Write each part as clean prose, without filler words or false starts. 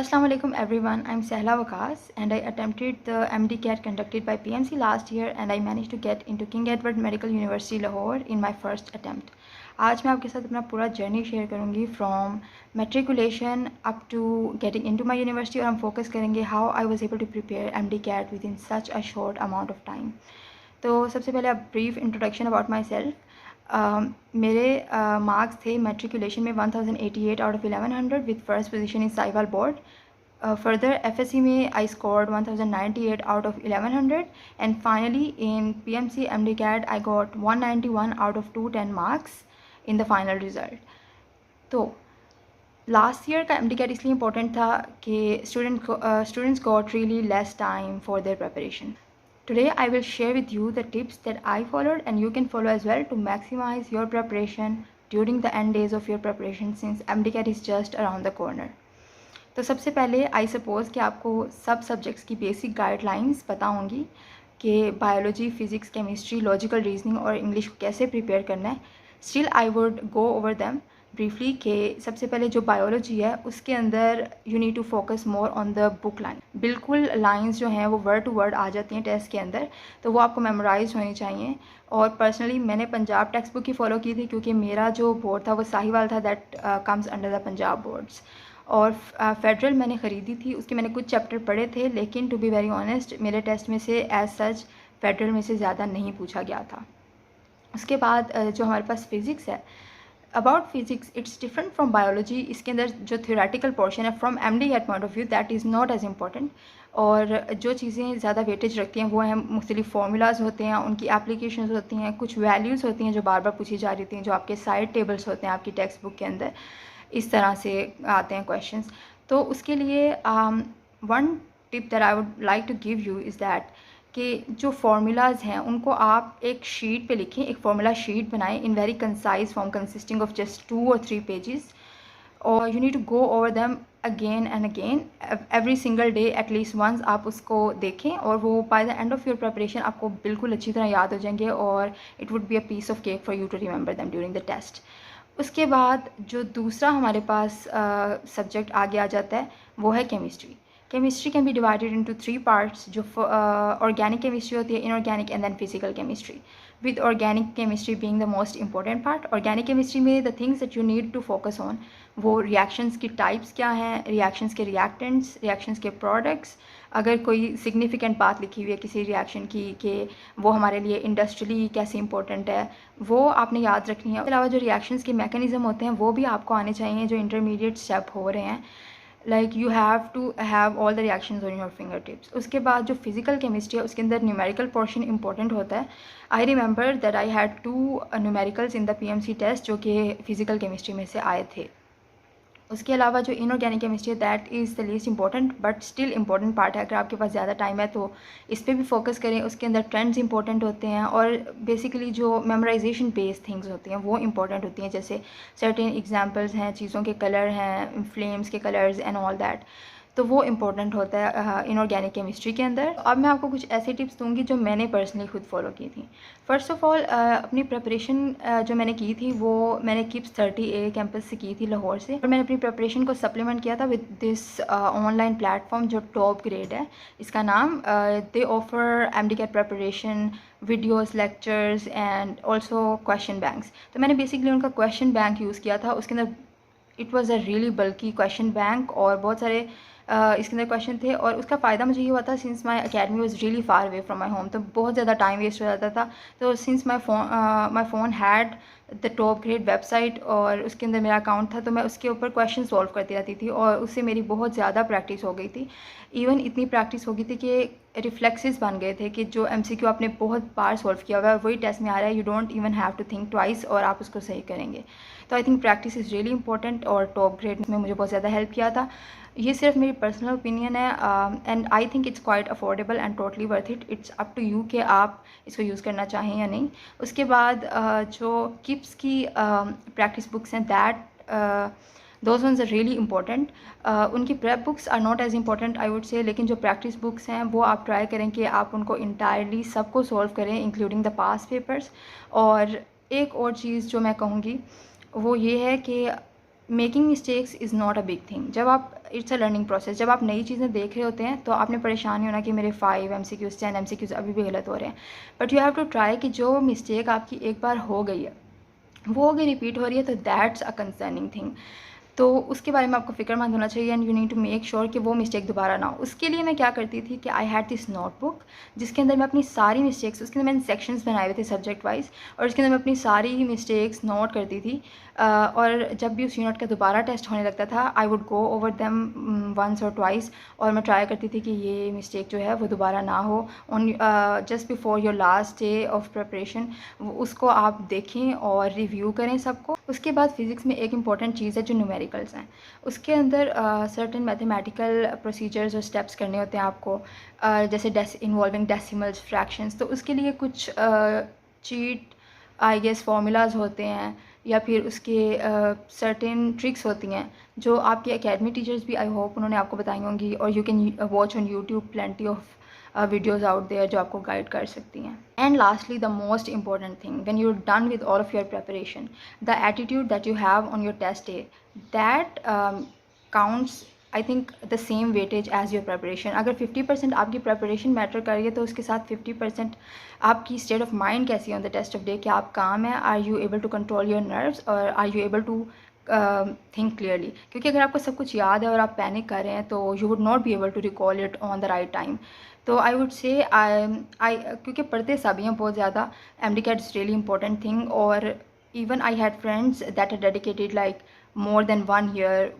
Assalamu alaikum everyone. I'm Sehla Waqas and I attempted the MD-CAT conducted by PMC last year and I managed to get into King Edward Medical University Lahore in my first attempt. आज मैं आपके साथ अपना पूरा journey share करूँगी from matriculation up to getting into my university और हम focus करेंगे how I was able to prepare MD-CAT with in such a short amount of time. तो सबसे पहले अब brief introduction about myself. मेरे marks थे मेट्रिकुलेशन में 1088 out of 1100 with first position in Sahiwal board. Further FSC में I scored 1098 out of 1100 and finally in PMC MD-CAT I got 191 out of 210 marks in the final result. तो last year का MD-CAT इसलिए important था कि students got really less time for their preparation. Today I will share with you the tips that I followed and you can follow as well to maximize your preparation during the end days of your preparation since MD-CAT is just around the corner. तो सबसे पहले I suppose कि आपको सब subjects की basic guidelines पता होंगी कि biology, physics, chemistry, logical reasoning और इंग्लिश को कैसे प्रिपेयर करना है। Still I would go over them briefly कि सबसे पहले जो बायोलॉजी है उसके अंदर you need to focus more on the book line. बिल्कुल लाइंस जो हैं वो वर्ड टू वर्ड आ जाती हैं टेस्ट के अंदर, तो वो आपको मेमोराइज होनी चाहिए। और पर्सनली मैंने पंजाब टेक्स्ट बुक ही फॉलो की थी क्योंकि मेरा जो बोर्ड था वो साहिवाल था, that comes under the Punjab boards. और फेडरल मैंने ख़रीदी थी, उसके मैंने कुछ चैप्टर पढ़े थे, लेकिन टू बी वेरी ऑनेस्ट मेरे टेस्ट में से एज सच फेडरल में से ज़्यादा नहीं पूछा गया था। उसके बाद जो हमारे पास फ़िज़िक्स है, about physics it's different from biology. इसके अंदर जो थ्योरेटिकल पोर्शन है from MD-CAT point of view that is not as important, और जो चीज़ें ज़्यादा वेटेज रखती हैं वो हैं मुख्तलिफ फार्मूलाज होते हैं, उनकी एप्लीकेशंस होती हैं, कुछ वैल्यूज़ होती हैं जो बार बार पूछी जा रही थी, जो आपके साइड टेबल्स होते हैं आपकी टेक्स्ट बुक के अंदर, इस तरह से आते हैं क्वेश्चंस। तो उसके लिए one tip that I would like to give you is that कि जो फार्मूलाज हैं उनको आप एक शीट पे लिखें, एक फार्मूला शीट बनाएं in very concise form consisting of just 2 or 3 pages, और you need to go over them again and again every single day at least once. आप उसको देखें और वो by the end of your preparation आपको बिल्कुल अच्छी तरह याद हो जाएंगे और it would be a piece of cake for you to remember them during the test. उसके बाद जो दूसरा हमारे पास सब्जेक्ट आगे आ जाता है वो है chemistry. Chemistry can be divided into 3 parts, जो ऑर्गेनिक केमिस्ट्री होती है, inorganic and then physical chemistry, with organic chemistry being the most important part. Organic chemistry में the things that you need to focus on वो reactions की types क्या हैं, reactions के reactants, reactions के प्रोडक्ट्स, अगर कोई सिग्निफिकेंट बात लिखी हुई है किसी रिएक्शन की कि वो हमारे लिए इंडस्ट्रियली कैसे इंपॉर्टेंट है, वो आपने याद रखनी है। इसके अलावा जो रिएक्शंस के मैकेनिज़्म होते हैं वो भी आपको आने चाहिए जो इंटरमीडिएट स्टेप हो रहे हैं, like you have to have all the reactions on your finger tips. उसके बाद जो फिजिकल केमिस्ट्री है उसके अंदर न्यूमेरिकल पोर्शन इंपॉर्टेंट होता है। I remember that I had 2 numericals in the PMC test जो कि फिजिकल केमिस्ट्री में से आए थे। उसके अलावा जो इनऑर्गेनिक केमिस्ट्री है that is the least important but still important part है। अगर आपके पास ज़्यादा टाइम है तो इस पर भी फोकस करें। उसके अंदर ट्रेंड्स इंपॉर्टेंट होते हैं और बेसिकली जो मेमोराइजेशन बेस्ड थिंग्स होती हैं वो इंपॉर्टेंट होती हैं, जैसे सर्टेन एग्जांपल्स हैं, चीज़ों के कलर हैं, फ्लेम्स के कलर्स एंड ऑल दैट, तो वो इम्पोर्टेंट होता है इनऑर्गेनिक केमिस्ट्री के अंदर। अब मैं आपको कुछ ऐसी टिप्स दूंगी जो मैंने पर्सनली खुद फॉलो की थी। फ़र्स्ट ऑफ़ ऑल अपनी प्रिपरेशन जो मैंने की थी वो मैंने किप्स 30A कैंपस से की थी लाहौर से, और मैंने अपनी प्रिपरेशन को सप्लीमेंट किया था विद दिस ऑनलाइन प्लेटफॉर्म जो टॉप ग्रेड है। इसका नाम दे offer MD-CAT preparation videos, lectures and also question banks. तो मैंने बेसिकली उनका क्वेश्चन बैंक यूज़ किया था। उसके अंदर इट वॉज़ अ रियली बल्कि क्वेश्चन बैंक और बहुत सारे इसके अंदर क्वेश्चन थे, और उसका फ़ायदा मुझे ये हुआ था since my academy was really far away from my home, तो बहुत ज़्यादा टाइम वेस्ट हो जाता था। तो since my phone had the top grade website और उसके अंदर मेरा अकाउंट था, तो मैं उसके ऊपर क्वेश्चन सॉल्व करती रहती थी और उससे मेरी बहुत ज़्यादा प्रैक्टिस हो गई थी। इवन इतनी प्रैक्टिस हो गई थी कि रिफ्लेक्सेस बन गए थे कि जो MCQ आपने बहुत बार सॉल्व किया हुआ है वही टेस्ट में आ रहा है, you don't even have to think twice और आप उसको सही करेंगे। तो आई थिंक प्रैक्टिस इज़ रियली इंपॉर्टेंट और टॉप ग्रेड में मुझे बहुत ज़्यादा हेल्प किया था। ये सिर्फ मेरी पर्सनल ओपिनियन है and I think it's quite affordable and totally worth it. It's up to you कि आप इसको यूज़ करना चाहें या नहीं। उसके बाद जो किप्स की प्रैक्टिस बुक्स हैं that those ones are really important. उनकी prep books are not as important I would say, लेकिन जो प्रैक्टिस बुक्स हैं वो आप ट्राई करें कि आप उनको इंटायरली सबको सॉल्व करें इंक्लूडिंग द पास्ट पेपर्स। और एक और चीज़ जो मैं कहूँगी वो ये है कि making mistakes is not a big thing. जब आप, इट्स अ लर्निंग प्रोसेस। जब आप नई चीज़ें देख रहे होते हैं तो आपने परेशान नहीं होना कि मेरे 5 MCQs 10 MCQs अभी भी गलत हो रहे हैं। But you have to try कि जो मिस्टेक आपकी एक बार हो गई है वो अगर रिपीट हो रही है तो दैट्स अ कंसर्निंग थिंग। तो उसके बारे में आपको फ़िक्रमंद होना चाहिए and you need to make sure कि वो मिस्टेक दोबारा ना हो। उसके लिए मैं क्या करती थी कि आई हैड दिस नोटबुक जिसके अंदर मैं अपनी सारी मिस्टेक्स, उसके अंदर मैंने सेक्शंस बनाए हुए थे सब्जेक्ट वाइज, और उसके अंदर मैं अपनी सारी मिस्टेक्स नोट करती थी। और जब भी उस यूनिट का दोबारा टेस्ट होने लगता था I would go over them once और ट्वाइस, और मैं ट्राई करती थी कि ये मिस्टेक जो है वो दोबारा ना हो। On just before your last day of preparation उसको आप देखें और रिव्यू करें सबको। उसके बाद फिज़िक्स में एक इम्पॉर्टेंट चीज़ है जो न्यूमेरिकल्स हैं। उसके अंदर सर्टेन मैथमेटिकल प्रोसीजर्स और स्टेप्स करने होते हैं आपको, जैसे इन्वॉल्विंग डेसिमल्स, फ्रैक्शंस। तो उसके लिए कुछ चीट आई गेस फार्मूलाज होते हैं या फिर उसके सर्टेन ट्रिक्स होती हैं जो आपके एकेडमी टीचर्स भी आई होप उन्होंने आपको बताई होंगी, और you can watch on YouTube plenty of videos out there जो आपको गाइड कर सकती हैं। And lastly the most important thing, when you're done with all of your preparation, the attitude that you have on your test day, that counts I think the same weightage as your preparation। अगर 50% आपकी preparation matter कर रही है तो उसके साथ 50% आपकी state of mind कैसी है on the test of day। क्या आप काम है, are you able to control your nerves, और are you able to think clearly. क्योंकि अगर आपको सब कुछ याद है और आप पैनिक कर रहे हैं तो you would not be able to recall it on the right time. तो आई वुड से आई क्योंकि पढ़ते सभी हैं बहुत ज़्यादा, MD-CAT is really important thing. और even I had friends that are dedicated like more than 1 year,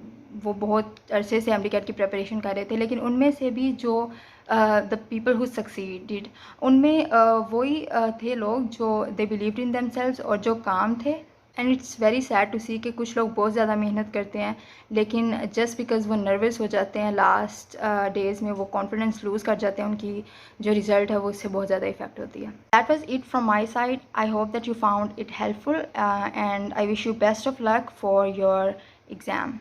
वो बहुत अरसे से MD-CAT की प्रिपरेशन कर रहे थे। लेकिन उनमें से भी जो द पीपल हु सक्सीडेड, उनमें वही थे लोग जो दे बिलीव्ड इन देमसेल्व्स और जो काम थे। And it's very sad to see कि कुछ लोग बहुत ज़्यादा मेहनत करते हैं लेकिन जस्ट बिकॉज वो नर्वस हो जाते हैं लास्ट डेज़ में, वो कॉन्फिडेंस लूज़ कर जाते हैं, उनकी जो रिज़ल्ट है वो उससे बहुत ज़्यादा इफेक्ट होती है। That was it from my side. I hope that you found it helpful and I wish you best of luck for your exam.